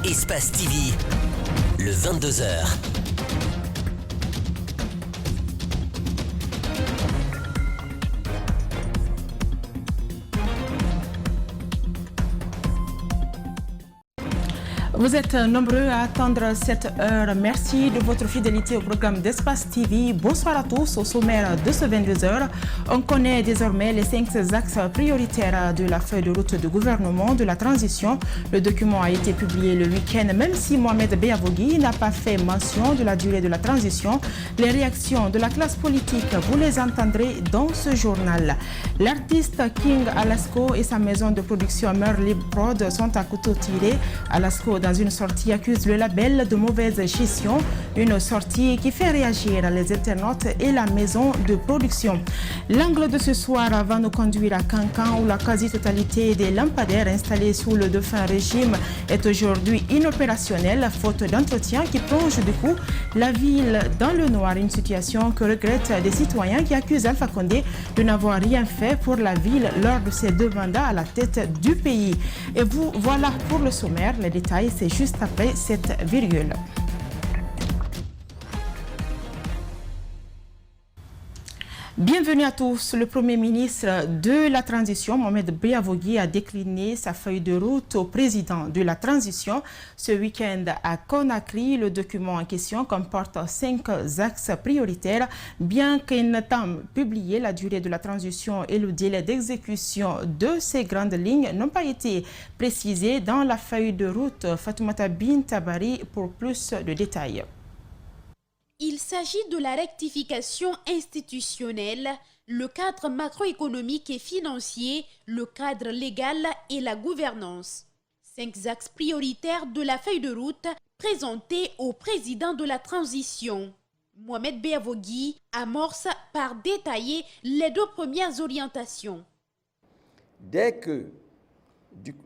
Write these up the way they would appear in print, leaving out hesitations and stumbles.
Espace TV, le 22h. Vous êtes nombreux à attendre cette heure. Merci de votre fidélité au programme d'Espace TV. Bonsoir à tous. Au sommaire de ce 22h, on connaît désormais les 5 axes prioritaires de la feuille de route du gouvernement de la transition. Le document a été publié le week-end, même si Mohamed Beavogui n'a pas fait mention de la durée de la transition. Les réactions de la classe politique, vous les entendrez dans ce journal. L'artiste King Alasco et sa maison de production Merlin Prod sont à couteau tiré. Alasco, dans une sortie, accuse le label de mauvaise gestion, une sortie qui fait réagir les internautes et la maison de production. L'angle de ce soir va nous conduire à Cancan, où la quasi-totalité des lampadaires installés sous le défunt régime est aujourd'hui inopérationnelle, faute d'entretien qui plonge du coup la ville dans le noir, une situation que regrettent des citoyens qui accusent Alpha Condé de n'avoir rien fait pour la ville lors de ses 2 mandats à la tête du pays. Et vous, voilà pour le sommaire, les détails c'est juste après cette virgule. Bienvenue à tous. Le Premier ministre de la Transition, Mohamed Beavogui, a décliné sa feuille de route au président de la Transition. Ce week-end à Conakry, le document en question comporte 5 axes prioritaires. Bien qu'il n'ait pas publié, la durée de la transition et le délai d'exécution de ces grandes lignes n'ont pas été précisés dans la feuille de route. Fatoumata Bintabari pour plus de détails. Il s'agit de la rectification institutionnelle, le cadre macroéconomique et financier, le cadre légal et la gouvernance. 5 axes prioritaires de la feuille de route présentée au président de la transition. Mohamed Beavogui amorce par détailler les 2 premières orientations. Dès que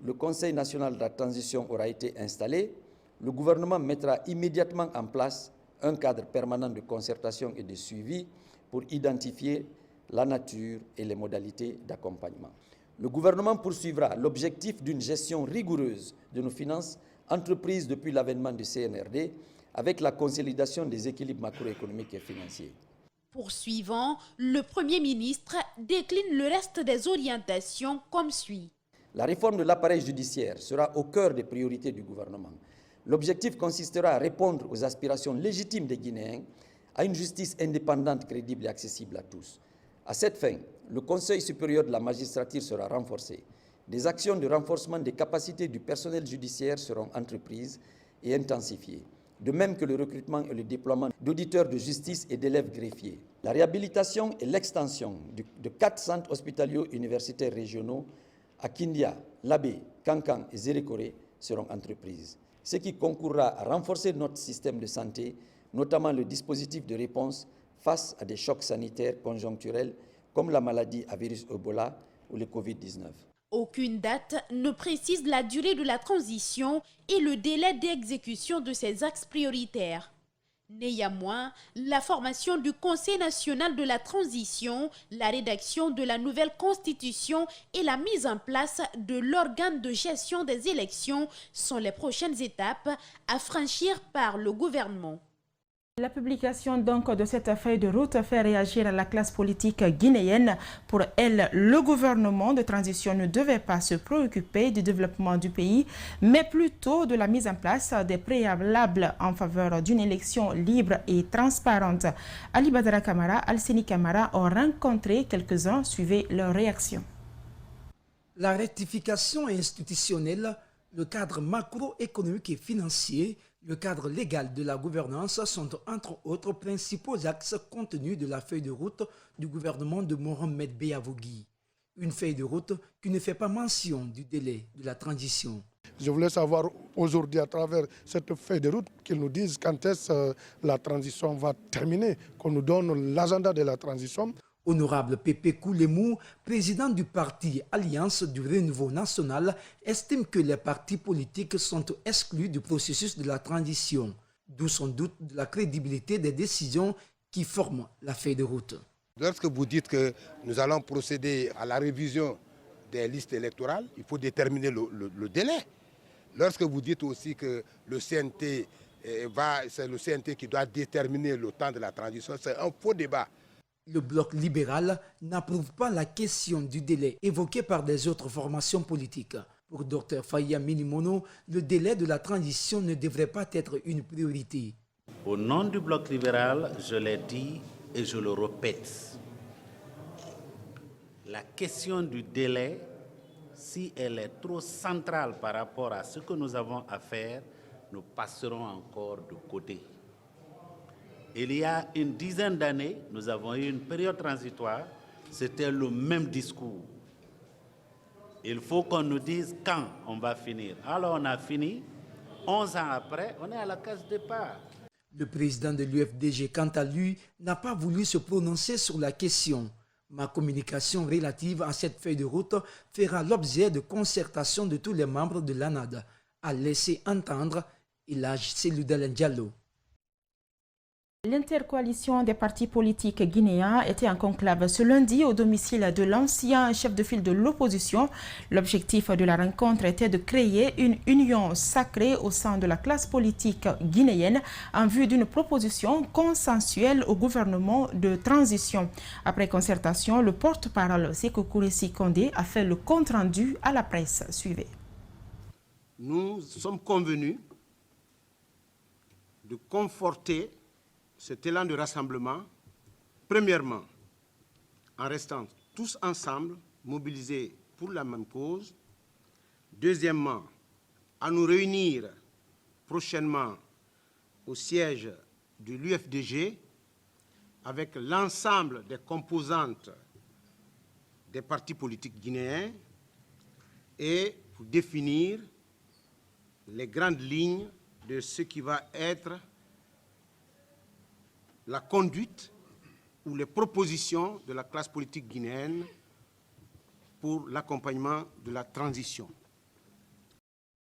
le Conseil national de la transition aura été installé, le gouvernement mettra immédiatement en place un cadre permanent de concertation et de suivi pour identifier la nature et les modalités d'accompagnement. Le gouvernement poursuivra l'objectif d'une gestion rigoureuse de nos finances entreprises depuis l'avènement du CNRD avec la consolidation des équilibres macroéconomiques et financiers. Poursuivant, le Premier ministre décline le reste des orientations comme suit. La réforme de l'appareil judiciaire sera au cœur des priorités du gouvernement. L'objectif consistera à répondre aux aspirations légitimes des Guinéens à une justice indépendante, crédible et accessible à tous. À cette fin, le Conseil supérieur de la magistrature sera renforcé. Des actions de renforcement des capacités du personnel judiciaire seront entreprises et intensifiées, de même que le recrutement et le déploiement d'auditeurs de justice et d'élèves greffiers. La réhabilitation et l'extension de 4 centres hospitaliers universitaires régionaux à Kindia, Labé, Kankan et Zérékoré seront entreprises, ce qui concourra à renforcer notre système de santé, notamment le dispositif de réponse face à des chocs sanitaires conjoncturels comme la maladie à virus Ebola ou le Covid-19. Aucune date ne précise la durée de la transition et le délai d'exécution de ces axes prioritaires. Néanmoins, la formation du Conseil national de la transition, la rédaction de la nouvelle constitution et la mise en place de l'organe de gestion des élections sont les prochaines étapes à franchir par le gouvernement. La publication donc de cette feuille de route fait réagir la classe politique guinéenne. Pour elle, le gouvernement de transition ne devait pas se préoccuper du développement du pays, mais plutôt de la mise en place des préalables en faveur d'une élection libre et transparente. Ali Badara Kamara, Alseni Kamara ont rencontré quelques-uns, suivez leur réaction. La rectification institutionnelle, le cadre macroéconomique et financier, le cadre légal de la gouvernance sont entre autres principaux axes contenus de la feuille de route du gouvernement de Mohamed Beavogui. Une feuille de route qui ne fait pas mention du délai de la transition. Je voulais savoir aujourd'hui à travers cette feuille de route qu'ils nous disent quand est-ce la transition va terminer, qu'on nous donne l'agenda de la transition. Honorable Pépé Koulemou, président du parti Alliance du Renouveau National, estime que les partis politiques sont exclus du processus de la transition, d'où son doute de la crédibilité des décisions qui forment la feuille de route. Lorsque vous dites que nous allons procéder à la révision des listes électorales, il faut déterminer le délai. Lorsque vous dites aussi que le CNT c'est le CNT qui doit déterminer le temps de la transition, c'est un faux débat. Le bloc libéral n'approuve pas la question du délai évoqué par des autres formations politiques. Pour Dr Faya Minimono, le délai de la transition ne devrait pas être une priorité. Au nom du bloc libéral, je l'ai dit et je le répète, la question du délai, si elle est trop centrale par rapport à ce que nous avons à faire, nous passerons encore de côté. Il y a une dizaine d'années, nous avons eu une période transitoire, c'était le même discours. Il faut qu'on nous dise quand on va finir. Alors on a fini, 11 ans après, on est à la case départ. Le président de l'UFDG, quant à lui, n'a pas voulu se prononcer sur la question. Ma communication relative à cette feuille de route fera l'objet de concertation de tous les membres de l'ANAD, a laissé entendre Elhadji Seloudalen Diallo. L'intercoalition des partis politiques guinéens était en conclave ce lundi au domicile de l'ancien chef de file de l'opposition. L'objectif de la rencontre était de créer une union sacrée au sein de la classe politique guinéenne en vue d'une proposition consensuelle au gouvernement de transition. Après concertation, le porte-parole Sékou Kouressi Kondé a fait le compte-rendu à la presse. Suivez. Nous sommes convenus de conforter cet élan de rassemblement, premièrement, en restant tous ensemble, mobilisés pour la même cause. Deuxièmement, à nous réunir prochainement au siège de l'UFDG avec l'ensemble des composantes des partis politiques guinéens et pour définir les grandes lignes de ce qui va être la conduite ou les propositions de la classe politique guinéenne pour l'accompagnement de la transition.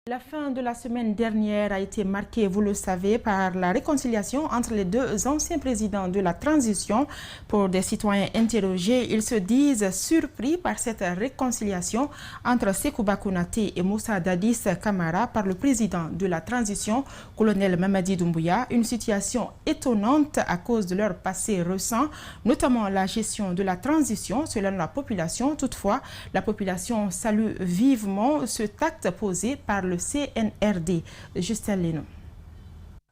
La fin de la semaine dernière a été marquée, vous le savez, par la réconciliation entre les deux anciens présidents de la transition. Pour des citoyens interrogés, ils se disent surpris par cette réconciliation entre Sékou Konaté et Moussa Dadis Camara par le président de la transition, colonel Mamadi Doumbouya. Une situation étonnante à cause de leur passé récent, notamment la gestion de la transition selon la population. Toutefois, la population salue vivement ce acte posé par le CNRD. Justin Leno.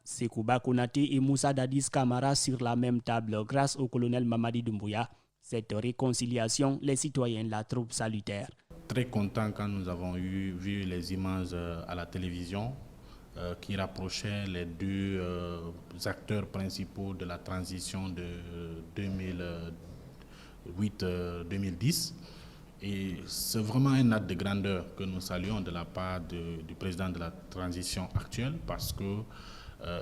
Sékou Konaté et Moussa Dadis Camara sur la même table grâce au colonel Mamadi Doumbouya. Cette réconciliation, les citoyens la trouvent salutaire. Très content quand nous avons vu les images à la télévision qui rapprochaient les deux acteurs principaux de la transition de 2008-2010. Et c'est vraiment un acte de grandeur que nous saluons de la part du président de la transition actuelle parce que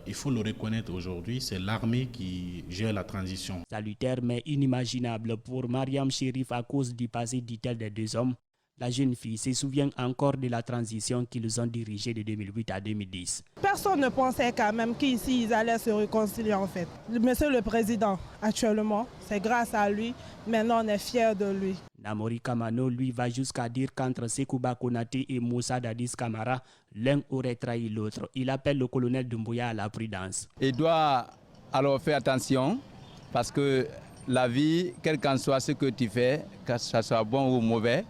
il faut le reconnaître aujourd'hui, c'est l'armée qui gère la transition. Salutaire mais inimaginable pour Mariam Chérif à cause du passé, dit-elle, des deux hommes. La jeune fille se souvient encore de la transition qu'ils ont dirigée de 2008 à 2010. Personne ne pensait quand même qu'ici ils allaient se réconcilier en fait. Monsieur le Président, actuellement, c'est grâce à lui, maintenant on est fiers de lui. Namori Kamano, lui, va jusqu'à dire qu'entre Sékou Konaté et Moussa Dadis Camara, l'un aurait trahi l'autre. Il appelle le colonel Doumbouya à la prudence. Il doit alors faire attention parce que la vie, quel qu'en soit ce que tu fais, que ce soit bon ou mauvais,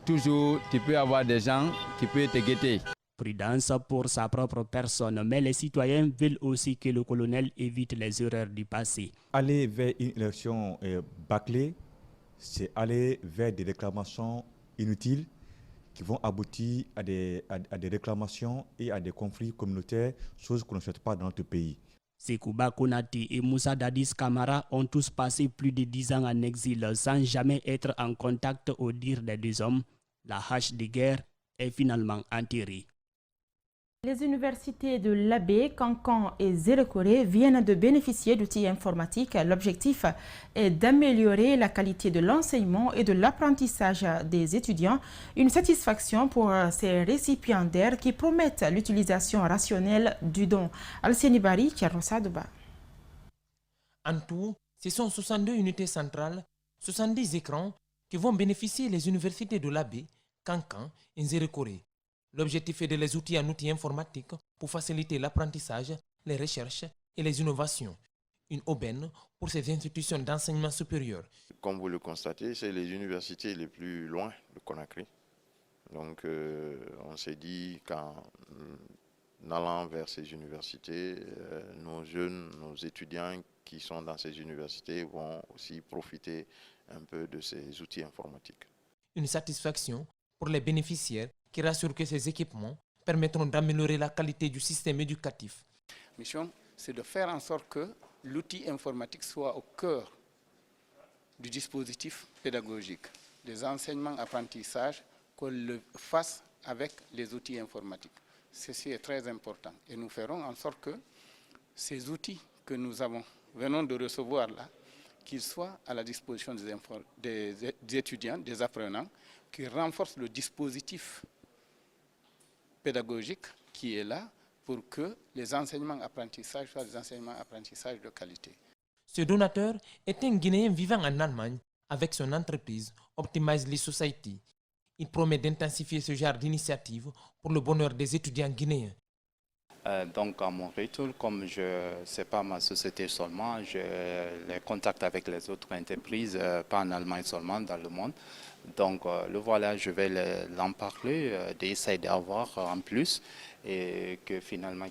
toujours tu peux avoir des gens qui peuvent te guetter. Prudence pour sa propre personne, mais les citoyens veulent aussi que le colonel évite les erreurs du passé. Aller vers une élection bâclée, c'est aller vers des réclamations inutiles qui vont aboutir à des réclamations et à des conflits communautaires, chose qu'on ne souhaite pas dans notre pays. Sékou Konaté et Moussa Dadis Camara ont tous passé plus de 10 ans en exil sans jamais être en contact au dire des deux hommes. La hache de guerre est finalement enterrée. Les universités de l'Abbé, Kankan et Zérekoré viennent de bénéficier d'outils informatiques. L'objectif est d'améliorer la qualité de l'enseignement et de l'apprentissage des étudiants. Une satisfaction pour ces récipiendaires qui promettent l'utilisation rationnelle du don. Alceni Bari, Tchernosa Duba. En tout, ce sont 62 unités centrales, 70 écrans qui vont bénéficier les universités de l'Abbé, Kankan et Zérekoré. L'objectif est de les outiller en outils informatiques pour faciliter l'apprentissage, les recherches et les innovations. Une aubaine pour ces institutions d'enseignement supérieur. Comme vous le constatez, c'est les universités les plus loin de Conakry. Donc on s'est dit qu'en allant vers ces universités, nos jeunes, nos étudiants qui sont dans ces universités vont aussi profiter un peu de ces outils informatiques. Une satisfaction pour les bénéficiaires qui rassurent que ces équipements permettront d'améliorer la qualité du système éducatif. La mission, c'est de faire en sorte que l'outil informatique soit au cœur du dispositif pédagogique, des enseignements-apprentissages, qu'on le fasse avec les outils informatiques. Ceci est très important et nous ferons en sorte que ces outils que nous venons de recevoir là, qu'ils soient à la disposition des étudiants, des apprenants, qui renforcent le dispositif pédagogique qui est là pour que les enseignements-apprentissages soient des enseignements-apprentissages de qualité. Ce donateur est un Guinéen vivant en Allemagne avec son entreprise Optimizely Society. Il promet d'intensifier ce genre d'initiative pour le bonheur des étudiants guinéens. Donc à mon retour, comme ce n'est pas ma société seulement, j'ai les contacts avec les autres entreprises, pas en Allemagne seulement, dans le monde. Donc le voilà, je vais l'en parler, d'essayer d'avoir en plus et que finalement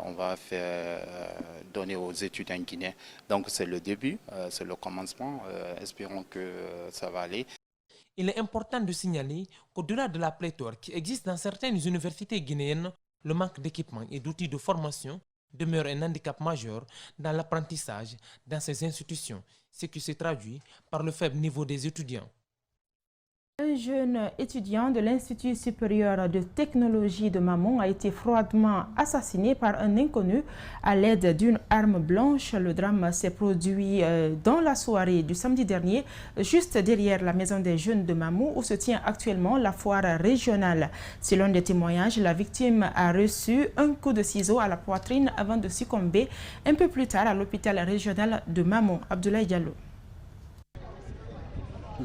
on va faire donner aux étudiants guinéens. Donc c'est le début, c'est le commencement, espérons que ça va aller. Il est important de signaler qu'au-delà de la pléthore qui existe dans certaines universités guinéennes, le manque d'équipements et d'outils de formation demeure un handicap majeur dans l'apprentissage dans ces institutions, ce qui se traduit par le faible niveau des étudiants. Un jeune étudiant de l'Institut supérieur de technologie de Mamon a été froidement assassiné par un inconnu à l'aide d'une arme blanche. Le drame s'est produit dans la soirée du samedi dernier, juste derrière la maison des jeunes de Mamon où se tient actuellement la foire régionale. Selon des témoignages, la victime a reçu un coup de ciseau à la poitrine avant de succomber un peu plus tard à l'hôpital régional de Mamon. Abdoulaye Diallo.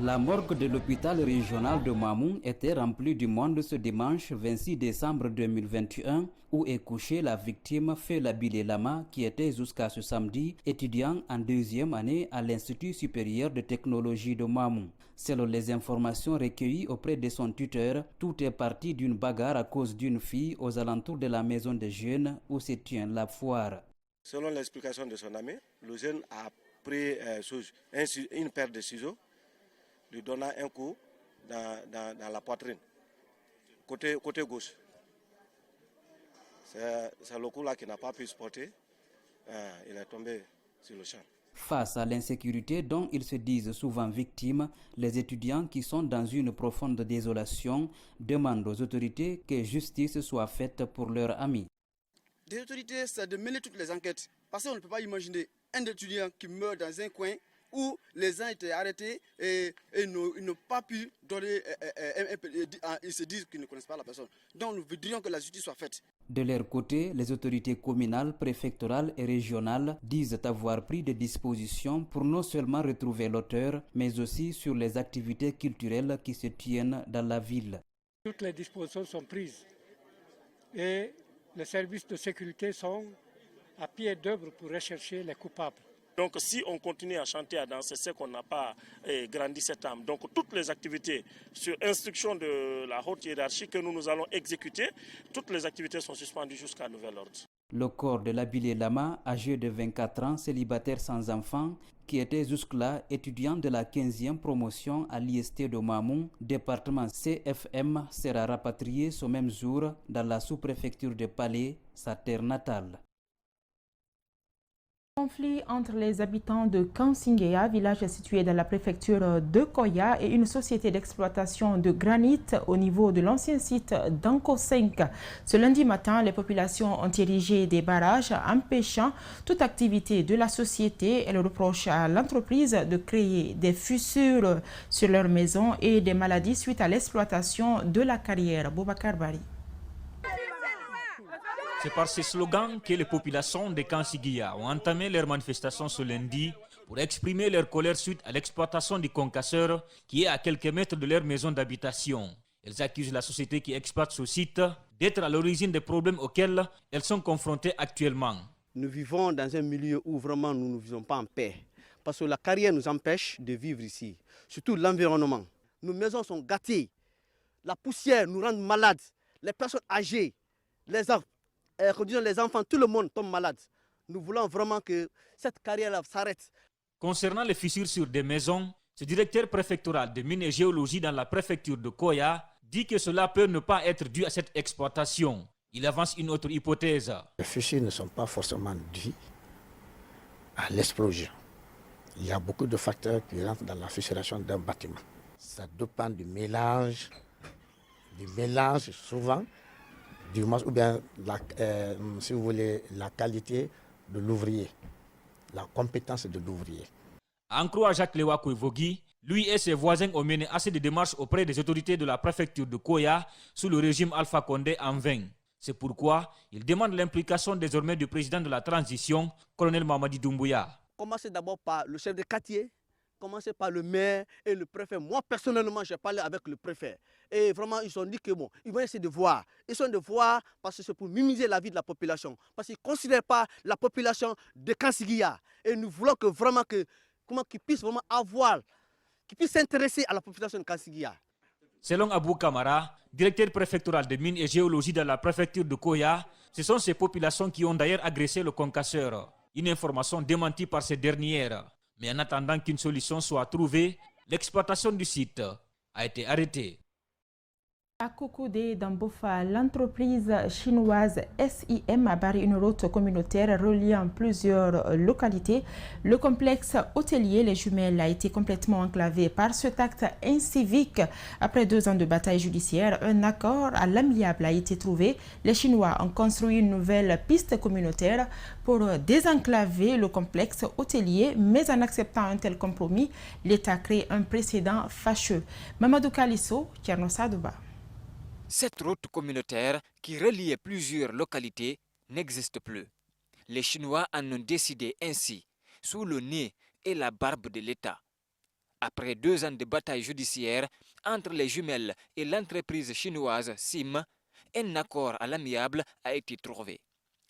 La morgue de l'hôpital régional de Mamon était remplie du monde ce dimanche 26 décembre 2021 où est couchée la victime Fela Bilé Lama qui était jusqu'à ce samedi étudiant en deuxième année à l'Institut supérieur de technologie de Mamon. Selon les informations recueillies auprès de son tuteur, tout est parti d'une bagarre à cause d'une fille aux alentours de la maison des jeunes où se tient la foire. Selon l'explication de son ami, le jeune a pris une paire de ciseaux, lui donna un coup dans la poitrine, côté gauche. C'est le coup-là qui n'a pas pu supporter. Il est tombé sur le champ. Face à l'insécurité dont ils se disent souvent victimes, les étudiants qui sont dans une profonde désolation demandent aux autorités que justice soit faite pour leurs amis. Les autorités, c'est de mener toutes les enquêtes. Parce qu'on ne peut pas imaginer un étudiant qui meurt dans un coin où les gens étaient arrêtés et ils n'ont pas pu donner, ils se disent qu'ils ne connaissent pas la personne. Donc nous voudrions que la justice soit faite. De leur côté, les autorités communales, préfectorales et régionales disent avoir pris des dispositions pour non seulement retrouver l'auteur, mais aussi sur les activités culturelles qui se tiennent dans la ville. Toutes les dispositions sont prises et les services de sécurité sont à pied d'œuvre pour rechercher les coupables. Donc si on continue à chanter, à danser, c'est qu'on n'a pas grandi cette âme. Donc toutes les activités sur instruction de la haute hiérarchie que nous allons exécuter, toutes les activités sont suspendues jusqu'à nouvel ordre. Le corps de Labilé Lama, âgé de 24 ans, célibataire sans enfant, qui était jusque-là étudiant de la 15e promotion à l'IST de Mamon, département CFM, sera rapatrié ce même jour dans la sous-préfecture de Palais, sa terre natale. Conflit entre les habitants de Kansingea, village situé dans la préfecture de Koya, et une société d'exploitation de granit au niveau de l'ancien site d'Anko 5. Ce lundi matin, les populations ont érigé des barrages empêchant toute activité de la société. Elles reprochent à l'entreprise de créer des fissures sur leurs maisons et des maladies suite à l'exploitation de la carrière. Boubacar Bari. C'est par ces slogans que les populations de Kansingea ont entamé leur manifestation ce lundi pour exprimer leur colère suite à l'exploitation du concasseur qui est à quelques mètres de leur maison d'habitation. Elles accusent la société qui exploite ce site d'être à l'origine des problèmes auxquels elles sont confrontées actuellement. Nous vivons dans un milieu où vraiment nous ne vivons pas en paix. Parce que la carrière nous empêche de vivre ici. Surtout l'environnement. Nos maisons sont gâtées. La poussière nous rend malades. Les personnes âgées, les enfants, tout le monde tombe malade. Nous voulons vraiment que cette carrière-là s'arrête. Concernant les fissures sur des maisons, ce directeur préfectoral de mines et géologie dans la préfecture de Koya dit que cela peut ne pas être dû à cette exploitation. Il avance une autre hypothèse. Les fissures ne sont pas forcément dues à l'explosion. Il y a beaucoup de facteurs qui rentrent dans la fissuration d'un bâtiment. Ça dépend du mélange souvent, ou bien si vous voulez, la qualité de l'ouvrier, la compétence de l'ouvrier. En croire Jacques Lewa Koivogui, lui et ses voisins ont mené assez de démarches auprès des autorités de la préfecture de Koya sous le régime Alpha Condé en vain. C'est pourquoi il demande l'implication désormais du président de la transition, colonel Mamadi Doumbouya. Commencez d'abord par le chef de quartier, commencez par le maire et le préfet. Moi, personnellement, j'ai parlé avec le préfet. Et vraiment, ils ont dit que bon, ils vont essayer de voir. Ils sont de voir parce que c'est pour minimiser la vie de la population. Parce qu'ils ne considèrent pas la population de Kansigia. Et nous voulons que vraiment qu'ils puissent vraiment qu'ils puissent s'intéresser à la population de Kansigia. Selon Abou Kamara, directeur préfectoral de mines et géologie dans la préfecture de Koya, ce sont ces populations qui ont d'ailleurs agressé le concasseur. Une information démentie par ces dernières. Mais en attendant qu'une solution soit trouvée, l'exploitation du site a été arrêtée. À Kokoudé, dans Bofa, l'entreprise chinoise SIM a barré une route communautaire reliant plusieurs localités. Le complexe hôtelier Les Jumelles a été complètement enclavé par cet acte incivique. Après 2 ans de bataille judiciaire, un accord à l'amiable a été trouvé. Les Chinois ont construit une nouvelle piste communautaire pour désenclaver le complexe hôtelier, mais en acceptant un tel compromis, l'État crée un précédent fâcheux. Mamadou Kalisso, Kierno Sadouba. Cette route communautaire qui reliait plusieurs localités n'existe plus. Les Chinois en ont décidé ainsi, sous le nez et la barbe de l'État. Après 2 ans de bataille judiciaire entre les Jumelles et l'entreprise chinoise SIM, un accord à l'amiable a été trouvé.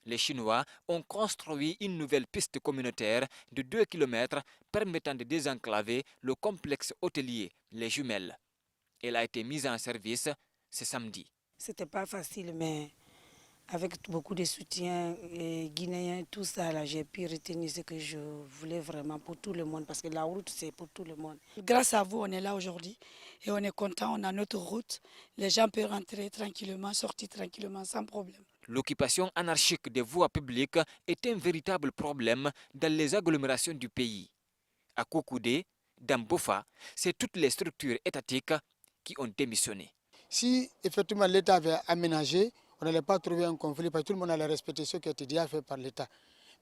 Les Chinois ont construit une nouvelle piste communautaire de 2 km permettant de désenclaver le complexe hôtelier Les Jumelles. Elle a été mise en service ce samedi. C'était pas facile, mais avec beaucoup de soutien guinéen, tout ça, là, j'ai pu retenir ce que je voulais vraiment pour tout le monde, parce que la route, c'est pour tout le monde. Grâce à vous, on est là aujourd'hui et on est content, on a notre route. Les gens peuvent rentrer tranquillement, sortir tranquillement, sans problème. L'occupation anarchique des voies publiques est un véritable problème dans les agglomérations du pays. À Kokoudé, dans Bofa, c'est toutes les structures étatiques qui ont démissionné. Si effectivement l'État avait aménagé, on n'allait pas trouver un conflit parce que tout le monde allait respecter ce qui a été déjà fait par l'État.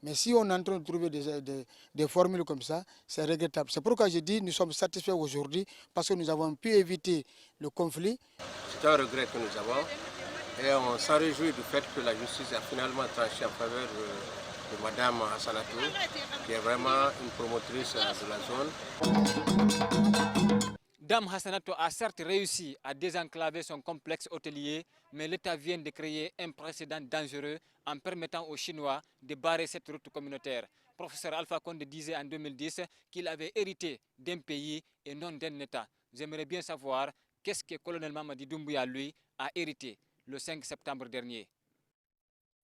Mais si on est en train de trouver des formules comme ça, c'est regrettable. C'est pourquoi je dis que nous sommes satisfaits aujourd'hui parce que nous avons pu éviter le conflit. C'est un regret que nous avons et on s'en réjouit du fait que la justice a finalement tranché en faveur de Mme Hassanatou, qui est vraiment une promotrice de la zone. Dame Hassanatou a certes réussi à désenclaver son complexe hôtelier, mais l'État vient de créer un précédent dangereux en permettant aux Chinois de barrer cette route communautaire. Professeur Alpha Condé disait en 2010 qu'il avait hérité d'un pays et non d'un État. J'aimerais bien savoir qu'est-ce que le colonel Mamadi Doumbouya, lui, a hérité le 5 septembre dernier.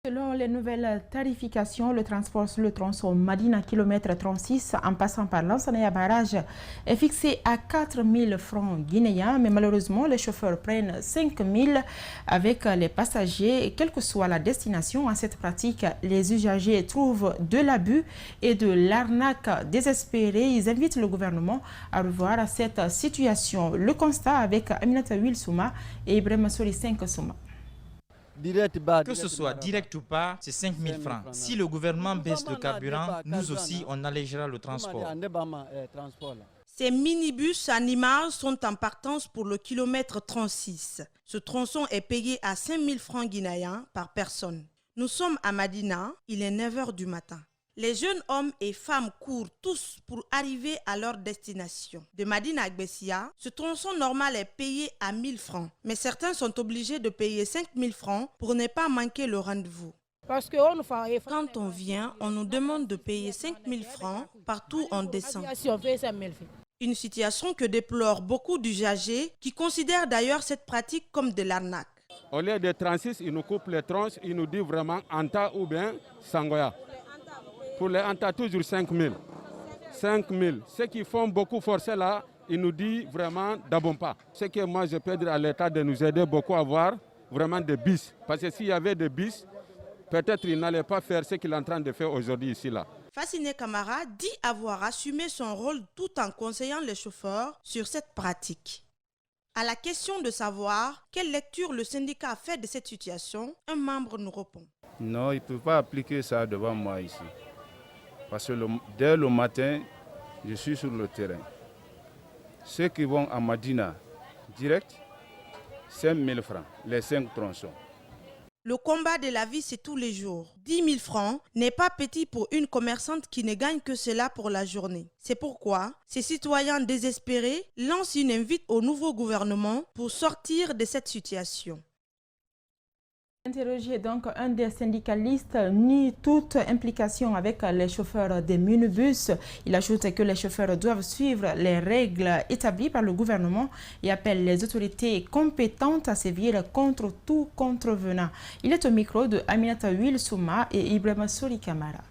Selon les nouvelles tarifications, le transport sur le tronçon Madina km 36 en passant par Lansana barrage est fixé à 4 000 francs guinéens, mais malheureusement les chauffeurs prennent 5 000 avec les passagers, quelle que soit la destination. À cette pratique, les usagers trouvent de l'abus et de l'arnaque désespérée. Ils invitent le gouvernement à revoir cette situation. Le constat avec Aminata Wilsouma et Ibrahim Sori 5 Souma. Que ce soit direct ou pas, c'est 5 000 francs. Si le gouvernement baisse le carburant, nous aussi, on allégera le transport. Ces minibus en image sont en partance pour le kilomètre 36. Ce tronçon est payé à 5 000 francs guinéens par personne. Nous sommes à Madina, il est 9 h du matin. Les jeunes hommes et femmes courent tous pour arriver à leur destination. De Madina à Gbessia, ce tronçon normal est payé à 1 000 francs. Mais certains sont obligés de payer 5 000 francs pour ne pas manquer le rendez-vous. Quand on vient, on nous demande de payer 5 000 francs partout où on descend. Une situation que déplorent beaucoup d'usagers qui considèrent d'ailleurs cette pratique comme de l'arnaque. Au lieu de 36, ils nous coupent les tronches, ils nous disent vraiment Anta ou bien Sangoya. Pour les Anta, toujours 5 000. 5 000. Ceux qui font beaucoup forcer là, ils nous disent vraiment d'abompa. Ce que moi je peux dire à l'État de nous aider beaucoup à avoir vraiment des bis. Parce que s'il y avait des bis, peut-être il n'allait pas faire ce qu'il est en train de faire aujourd'hui ici là. Fasciné Camara dit avoir assumé son rôle tout en conseillant les chauffeurs sur cette pratique. À la question de savoir quelle lecture le syndicat a fait de cette situation, un membre nous répond. Non, il ne peut pas appliquer ça devant moi ici. Parce que dès le matin, je suis sur le terrain. Ceux qui vont à Madina, direct, 5 000 francs, les 5 tronçons. Le combat de la vie, c'est tous les jours. 10 000 francs n'est pas petit pour une commerçante qui ne gagne que cela pour la journée. C'est pourquoi ces citoyens désespérés lancent une invite au nouveau gouvernement pour sortir de cette situation. Interrogé donc, un des syndicalistes nie toute implication avec les chauffeurs des minibus. Il ajoute que les chauffeurs doivent suivre les règles établies par le gouvernement et appelle les autorités compétentes à sévir contre tout contrevenant. Il est au micro de Aminata Will Souma et Ibrahima Sori Kamara.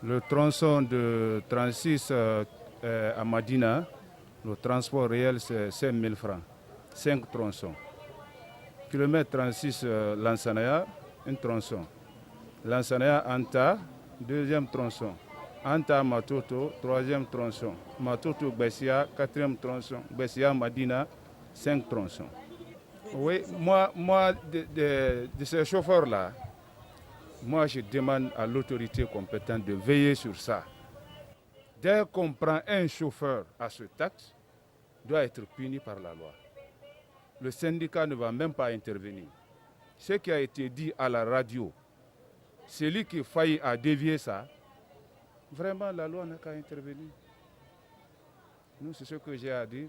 Le tronçon de 36 à Madina, le transport réel c'est 5 000 francs, 5 tronçons. Kilomètre 36 Lansanaya, un tronçon. Lansanaya Anta, deuxième tronçon. Anta Matoto, troisième tronçon. Matoto Gbessia, quatrième tronçon. Gbessia Madina, 5 tronçons. Oui, moi de ces chauffeurs-là, moi je demande à l'autorité compétente de veiller sur ça. Dès qu'on prend un chauffeur à ce taxe, il doit être puni par la loi. Le syndicat ne va même pas intervenir. Ce qui a été dit à la radio, celui qui faillit à dévier ça, vraiment la loi n'a qu'à intervenir. Nous, c'est ce que j'ai à dire.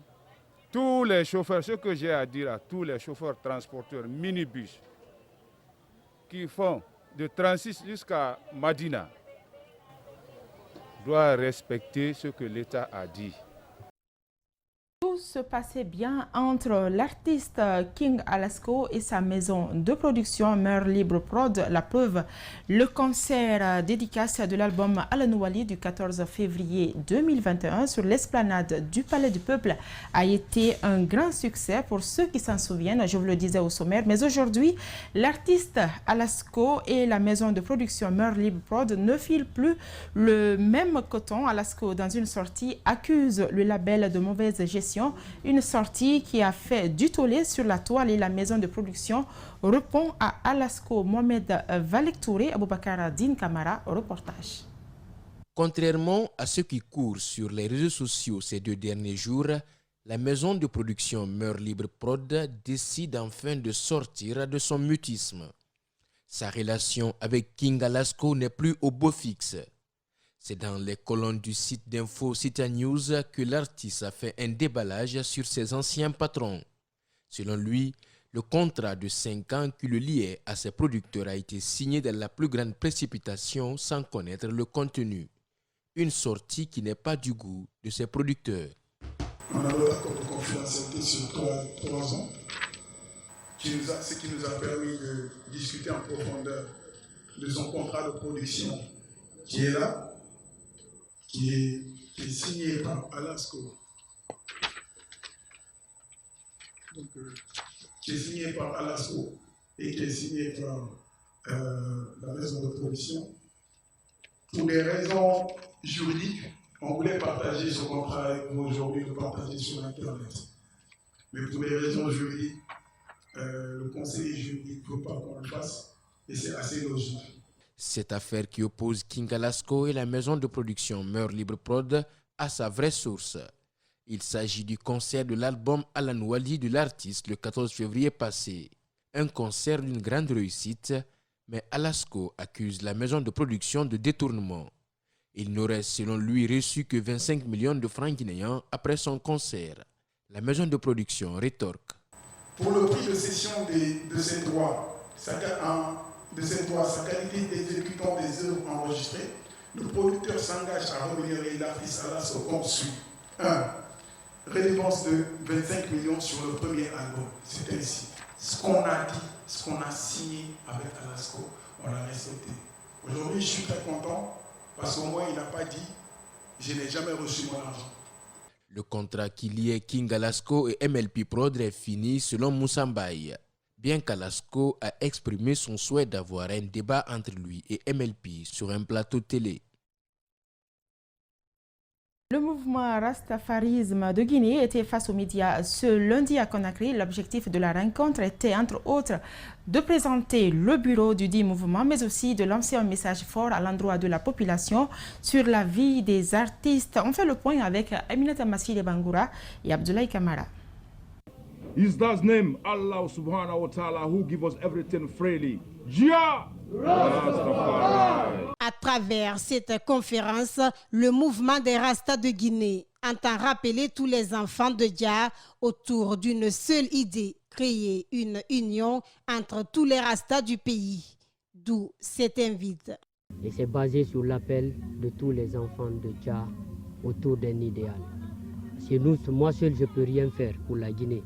Tous les chauffeurs, ce que j'ai à dire à tous les chauffeurs transporteurs minibus qui font de 36 jusqu'à Madina, doivent respecter ce que l'État a dit. Tout se passait bien entre l'artiste King Alasco et sa maison de production Mœurs Libre Prod. La preuve, le concert dédicace de l'album Alanouali du 14 février 2021 sur l'esplanade du Palais du Peuple a été un grand succès pour ceux qui s'en souviennent, je vous le disais au sommaire. Mais aujourd'hui, l'artiste Alasco et la maison de production Mœurs Libre Prod ne filent plus le même coton. Alasco, dans une sortie, accuse le label de mauvaise gestion. Une sortie qui a fait du tollé sur la toile et la maison de production répond à Alasco. Mohamed Valektouré, Aboubakar Din Kamara, reportage. Contrairement à ce qui court sur les réseaux sociaux ces 2 derniers jours, la maison de production Mœurs Libre Prod décide enfin de sortir de son mutisme. Sa relation avec King Alasco n'est plus au beau fixe. C'est dans les colonnes du site d'info Cita News que l'artiste a fait un déballage sur ses anciens patrons. Selon lui, le contrat de 5 ans qui le liait à ses producteurs a été signé dans la plus grande précipitation sans connaître le contenu. Une sortie qui n'est pas du goût de ses producteurs. On a un accord de confidentialité sur 3 ans, ce qui nous a permis de discuter en profondeur de son contrat de production qui est là, qui est signé par Alasco, donc, qui est signé par Alasco et qui est signé par la maison de production. Pour des raisons juridiques, on voulait partager ce contrat avec vous aujourd'hui, le partager sur Internet. Mais pour des raisons juridiques, le conseiller juridique ne veut pas qu'on le fasse et c'est assez logique. Cette affaire qui oppose King Alasco et la maison de production Mœurs Libre Prod a sa vraie source. Il s'agit du concert de l'album Alanouali de l'artiste le 14 février passé. Un concert d'une grande réussite, Mais Alasco accuse la maison de production de détournement. Il n'aurait selon lui reçu que 25 millions de francs guinéens après son concert. La maison de production rétorque. Pour le prix de cession de ces droits, sa qualité d'exécutant des œuvres enregistrées, le producteur s'engage à rémunérer l'artiste Alasco comme suit. 1. Redevance de 25 millions sur le premier album. C'est ainsi. Ce qu'on a dit, ce qu'on a signé avec Alasco, on l'a respecté. Aujourd'hui, je suis très content parce qu'au moins, il n'a pas dit « je n'ai jamais reçu mon argent ». Le contrat qui liait King Alasco et MLP Prod est fini selon Moussa Mbaye. Bien qu'Alasco a exprimé son souhait d'avoir un débat entre lui et MLP sur un plateau télé. Le mouvement Rastafarisme de Guinée était face aux médias ce lundi à Conakry. L'objectif de la rencontre était, entre autres, de présenter le bureau du dit mouvement, mais aussi de lancer un message fort à l'endroit de la population sur la vie des artistes. On fait le point avec Aminata Massile Bangoura et Abdoulaye Kamara. Is God's name, Allah subhanahu wa ta'ala, who gives us everything freely. Jah! À travers cette conférence, le mouvement des Rastas de Guinée entend rappeler tous les enfants de Jah autour d'une seule idée, créer une union entre tous les Rastas du pays. D'où cet invite. Et c'est basé sur l'appel de tous les enfants de Jah autour d'un idéal. Chez nous, moi seul, je ne peux rien faire pour la Guinée.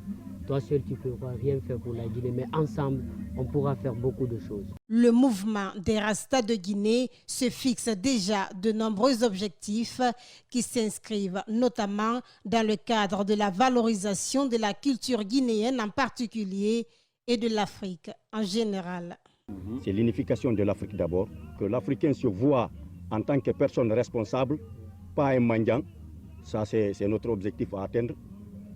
Toi seul, tu ne pourras rien faire pour la Guinée, mais ensemble, on pourra faire beaucoup de choses. Le mouvement des Rastas de Guinée se fixe déjà de nombreux objectifs qui s'inscrivent notamment dans le cadre de la valorisation de la culture guinéenne en particulier et de l'Afrique en général. C'est l'unification de l'Afrique d'abord, que l'Africain se voit en tant que personne responsable, pas un mendiant. Ça, c'est notre objectif à atteindre.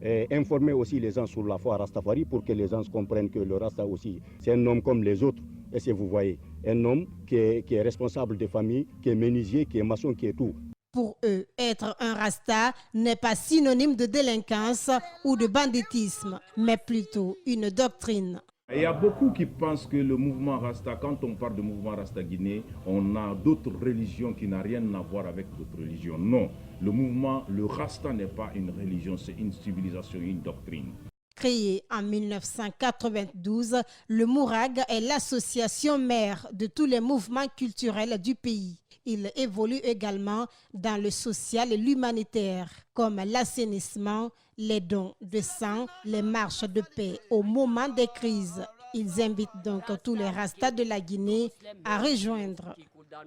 Et informer aussi les gens sur la foi Rastafari pour que les gens comprennent que le Rasta aussi, c'est un homme comme les autres. Et si vous voyez, un homme qui est responsable des familles, qui est menuisier, qui est maçon, qui est tout. Pour eux, être un Rasta n'est pas synonyme de délinquance ou de banditisme, mais plutôt une doctrine. Il y a beaucoup qui pensent que le mouvement Rasta, quand on parle de mouvement Rasta Guinée, on a d'autres religions qui n'ont rien à voir avec d'autres religions. Non, le Rasta n'est pas une religion, c'est une civilisation, une doctrine. Créé en 1992, le Mourag est l'association mère de tous les mouvements culturels du pays. Il évolue également dans le social et l'humanitaire, comme l'assainissement, les dons de sang, les marches de paix au moment des crises. Ils invitent donc tous les Rastas de la Guinée à rejoindre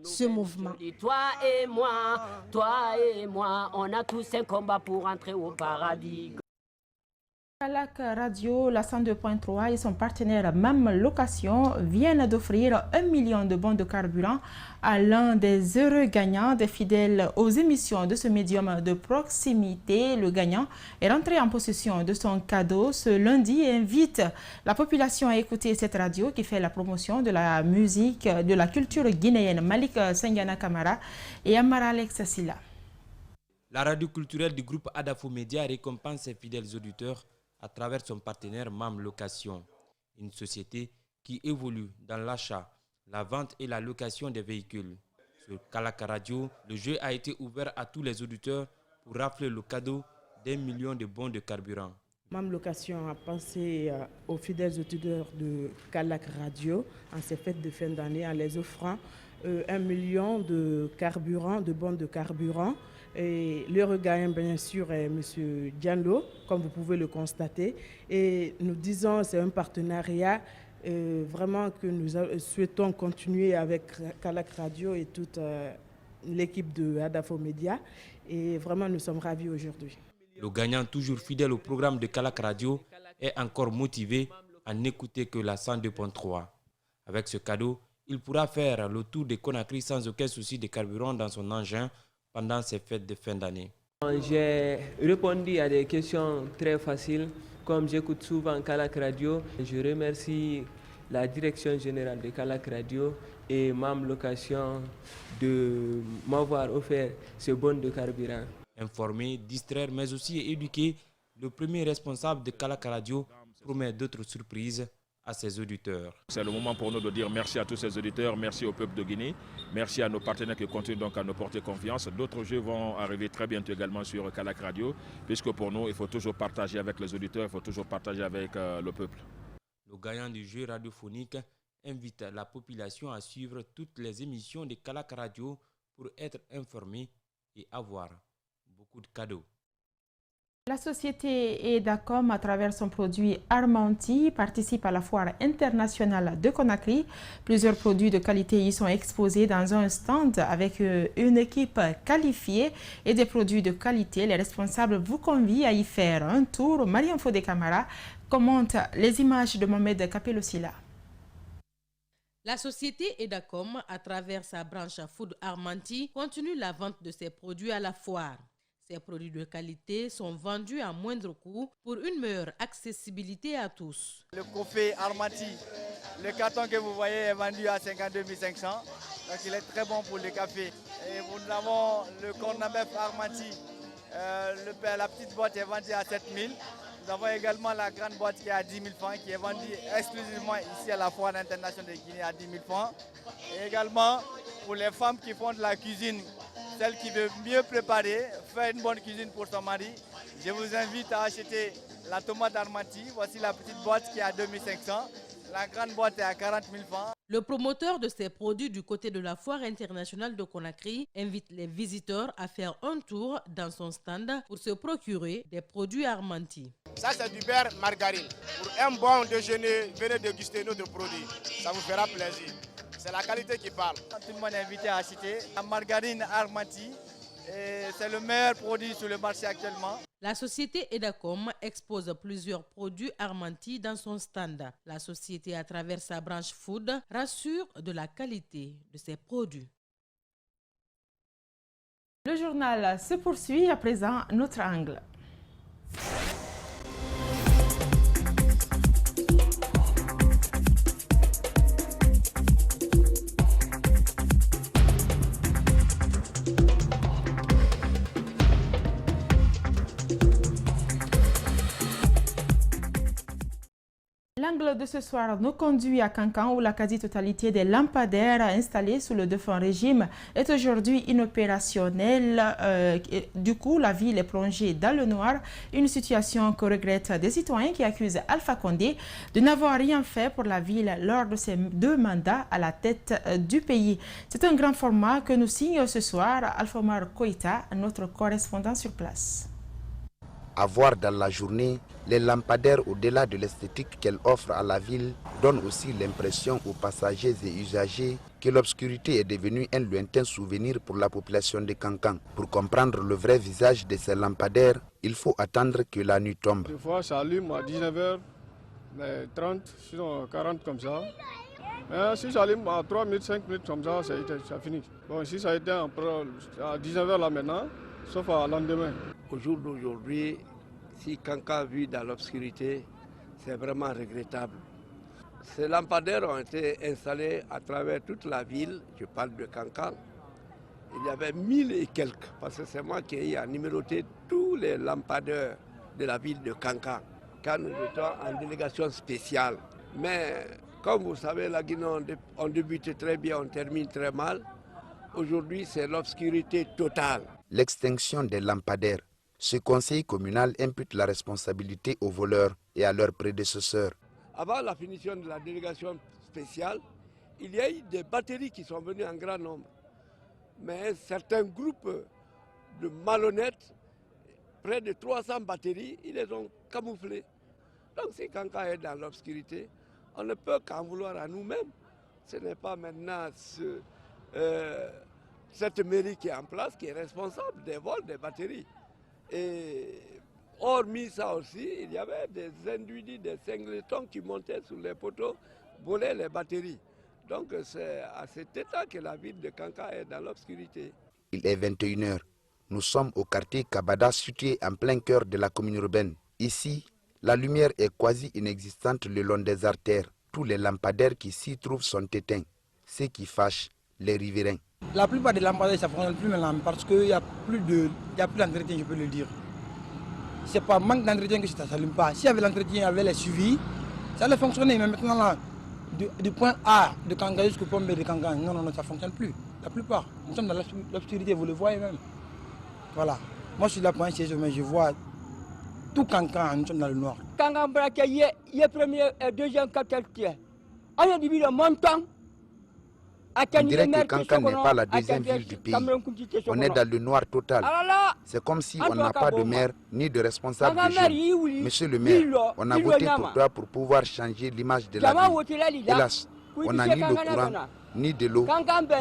ce mouvement. Toi et moi, on a tous un combat pour entrer au paradis. Kalak Radio, la 102.3 et son partenaire Mam Location viennent d'offrir 1 million de bons de carburant à l'un des heureux gagnants des fidèles aux émissions de ce médium de proximité. Le gagnant est rentré en possession de son cadeau ce lundi et invite la population à écouter cette radio qui fait la promotion de la musique, de la culture guinéenne. Malik Senghana Kamara et Amara Alex Silla. La radio culturelle du groupe Adafo Média récompense ses fidèles auditeurs à travers son partenaire MAM Location, une société qui évolue dans l'achat, la vente et la location des véhicules. Sur Kalak Radio, le jeu a été ouvert à tous les auditeurs pour rafler le cadeau d'1 million de bons de carburant. MAM Location a pensé aux fidèles auditeurs de Kalak Radio en ces fêtes de fin d'année en les offrant 1 million de carburant, de bons de carburant. Et le regagnant, bien sûr, est M. Diallo, comme vous pouvez le constater. Et nous disons que c'est un partenariat vraiment que nous souhaitons continuer avec Kalak Radio et toute l'équipe de Adafo Média. Et vraiment, nous sommes ravis aujourd'hui. Le gagnant, toujours fidèle au programme de Kalak Radio, est encore motivé à n'écouter que la 102.3. Avec ce cadeau, il pourra faire le tour de Conakry sans aucun souci de carburant dans son engin pendant ces fêtes de fin d'année. J'ai répondu à des questions très faciles. Comme j'écoute souvent Kalak Radio, je remercie la direction générale de Kalak Radio et MAM Location de m'avoir offert ce bon de carburant. Informer, distraire, mais aussi éduquer, le premier responsable de Kalak Radio promet d'autres surprises à ses auditeurs. C'est le moment pour nous de dire merci à tous ces auditeurs, merci au peuple de Guinée, merci à nos partenaires qui continuent donc à nous porter confiance. D'autres jeux vont arriver très bientôt également sur Kalak Radio, puisque pour nous, il faut toujours partager avec les auditeurs, il faut toujours partager avec le peuple. Le gagnant du jeu radiophonique invite la population à suivre toutes les émissions de Kalak Radio pour être informé et avoir beaucoup de cadeaux. La société EDACOM, à travers son produit Armanti, participe à la foire internationale de Conakry. Plusieurs produits de qualité y sont exposés dans un stand avec une équipe qualifiée et des produits de qualité. Les responsables vous convient à y faire un tour. Mariam Fodé Camara commente les images de Mohamed Kapelosila. La société EDACOM, à travers sa branche Food Armanti, continue la vente de ses produits à la foire. Ces produits de qualité sont vendus à moindre coût pour une meilleure accessibilité à tous. Le café Armanti, le carton que vous voyez est vendu à 52 500. Donc il est très bon pour le café. Et nous avons le corned-beef Armanti. La petite boîte est vendue à 7 000. Nous avons également la grande boîte qui est à 10 000 francs, qui est vendue exclusivement ici à la Foire internationale de Guinée à 10 000 francs. Et également pour les femmes qui font de la cuisine, celle qui veut mieux préparer, faire une bonne cuisine pour son mari, je vous invite à acheter la tomate Armanti. Voici la petite boîte qui est à 2500. La grande boîte est à 40 000 francs. Le promoteur de ces produits du côté de la Foire internationale de Conakry invite les visiteurs à faire un tour dans son stand pour se procurer des produits Armanti. Ça, c'est du beurre margarine. Pour un bon déjeuner, venez déguster notre produit. Ça vous fera plaisir. C'est la qualité qui parle. Tout le monde est invité à acheter la margarine Armanti. C'est le meilleur produit sur le marché actuellement. La société EDACOM expose plusieurs produits Armanti dans son stand. La société, à travers sa branche Food, rassure de la qualité de ses produits. Le journal se poursuit à présent notre angle. L'angle de ce soir nous conduit à Kankan où la quasi-totalité des lampadaires installés sous le défunt régime est aujourd'hui inopérationnelle. Du coup, la ville est plongée dans le noir, une situation que regrettent des citoyens qui accusent Alpha Condé de n'avoir rien fait pour la ville lors de ses 2 mandats à la tête du pays. C'est un grand format que nous signe ce soir Alphomar Koïta, notre correspondant sur place. À voir dans la journée, les lampadaires, au-delà de l'esthétique qu'elles offrent à la ville, donnent aussi l'impression aux passagers et usagers que l'obscurité est devenue un lointain souvenir pour la population de Kankan. Pour comprendre le vrai visage de ces lampadaires, il faut attendre que la nuit tombe. Des fois, ça allume à 19h30, sinon 40 comme ça. Mais si ça allume à 3 minutes, 5 minutes comme ça, ça finit. Bon, si ça a été à 19h là maintenant, sauf à lendemain. Au jour d'aujourd'hui, si Kankan vit dans l'obscurité, c'est vraiment regrettable. Ces lampadaires ont été installés à travers toute la ville, je parle de Kankan. Il y avait 1000 et quelques, parce que c'est moi qui ai numéroté tous les lampadaires de la ville de Kankan, quand nous étions en délégation spéciale. Mais comme vous savez, la Guinée, on débute très bien, on termine très mal. Aujourd'hui, c'est l'obscurité totale. L'extinction des lampadaires. Ce conseil communal impute la responsabilité aux voleurs et à leurs prédécesseurs. Avant la finition de la délégation spéciale, il y a eu des batteries qui sont venues en grand nombre. Mais certains groupes de malhonnêtes, près de 300 batteries, ils les ont camouflées. Donc si Kankan est dans l'obscurité, on ne peut qu'en vouloir à nous-mêmes. Ce n'est pas maintenant cette mairie qui est en place qui est responsable des vols des batteries. Et hormis ça aussi, il y avait des individus, des singletons qui montaient sur les poteaux, volaient les batteries. Donc c'est à cet état que la ville de Kankan est dans l'obscurité. Il est 21h. Nous sommes au quartier Kabada, situé en plein cœur de la commune urbaine. Ici, la lumière est quasi inexistante le long des artères. Tous les lampadaires qui s'y trouvent sont éteints, ce qui fâche les riverains. La plupart des lampadaires, ça ne fonctionne plus maintenant parce qu'il n'y a plus d'entretien, je peux le dire. Ce n'est pas manque d'entretien que ça ne s'allume pas. S'il y avait l'entretien, il y avait les suivis, Ça allait fonctionner, mais maintenant là, du point A de Kankan jusqu'au point B de Kankan, non, ça ne fonctionne plus. La plupart. Nous sommes dans l'obscurité, vous le voyez même. Voilà. Moi, je suis là pour un siège, mais je vois tout Kankan, nous sommes dans le noir. Kankan, il y a premier et deuxième capitaine. On a divisé le montant. On dirait que Kankan n'est pas la deuxième ville du pays. On est dans le noir total. C'est comme si on n'a pas de maire ni de responsable de jeunes. Monsieur le maire, on a voté pour toi pour pouvoir changer l'image de la ville. Hélas, on n'a ni de courant, ni de l'eau.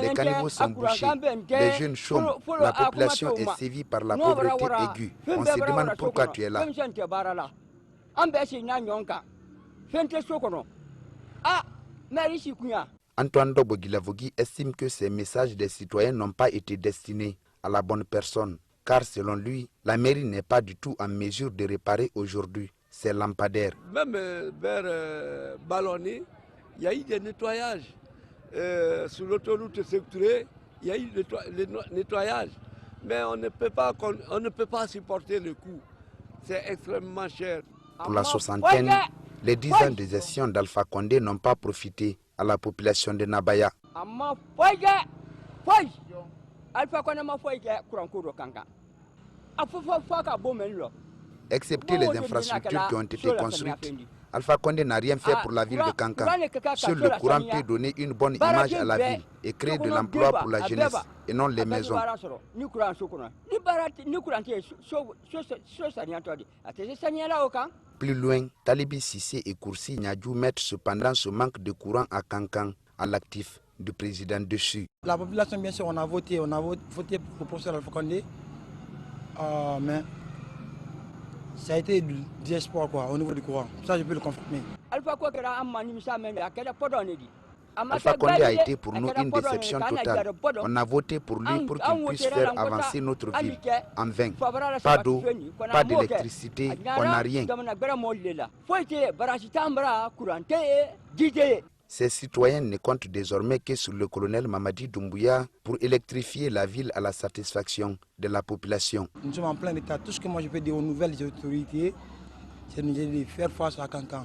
Les caniveaux sont bouchés. Les jeunes chôment. La population est sévie par la pauvreté aiguë. On se demande pourquoi tu es là. Antoine Dobo-Guilavogui estime que ces messages des citoyens n'ont pas été destinés à la bonne personne, car selon lui, la mairie n'est pas du tout en mesure de réparer aujourd'hui ces lampadaires. Même vers Ballonné, il y a eu des nettoyages. Sur l'autoroute sectorée, il y a eu des nettoyages. Mais on ne peut pas supporter le coût. C'est extrêmement cher. Pour la soixantaine, les 10 ans de gestion d'Alpha Condé n'ont pas profité à la population de Nabaya. Excepté les infrastructures qui ont été construites, Alpha Condé n'a rien fait pour la ville de Kankan. Seul le courant peut donner une bonne image à la ville et créer de l'emploi pour la jeunesse et non les maisons. Plus loin, Talibi Sissé et Koursi Nyadjou mettent cependant ce manque de courant à Kankan à l'actif du président dessus. La population, bien sûr, on a voté pour le professeur Alpha Condé, mais ça a été du espoir au niveau du courant. Ça, je peux le confirmer. Alpha Condé a été pour nous une déception totale. On a voté pour lui pour qu'il puisse faire avancer notre ville. En vain. Pas d'eau, pas d'électricité, on n'a rien. Ces citoyens ne comptent désormais que sur le colonel Mamadi Doumbouya pour électrifier la ville à la satisfaction de la population. Nous sommes en plein état. Tout ce que moi je peux dire aux nouvelles autorités, c'est de faire face à Kankan.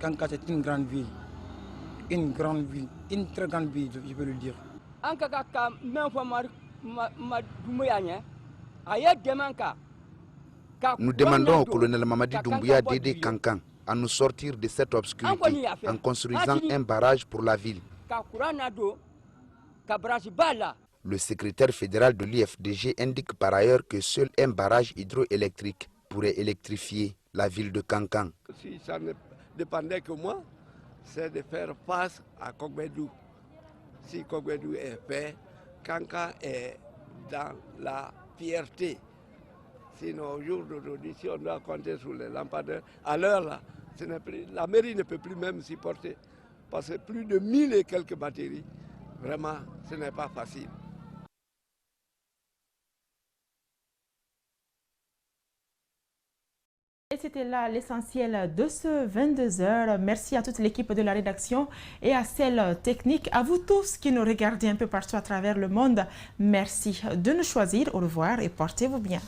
Kankan, c'est une grande ville. Une grande ville, une très grande ville, je peux le dire. Nous demandons au colonel Mamadi Doumbouya d'aider Kankan à nous sortir de cette obscurité en construisant un barrage pour la ville. Le secrétaire fédéral de l'IFDG indique par ailleurs que seul un barrage hydroélectrique pourrait électrifier la ville de Kankan. Si ça ne dépendait que moi, c'est de faire face à Kogbedu. Si Kogbedu est fait, Kankan est dans la fierté. Sinon, au jour d'aujourd'hui, si on doit compter sur les lampadaires, à l'heure là, la mairie ne peut plus même supporter. Parce que plus de 1000 et quelques batteries, vraiment, ce n'est pas facile. Et c'était là l'essentiel de ce 22h. Merci à toute l'équipe de la rédaction et à celle technique. À vous tous qui nous regardez un peu partout à travers le monde. Merci de nous choisir. Au revoir et portez-vous bien.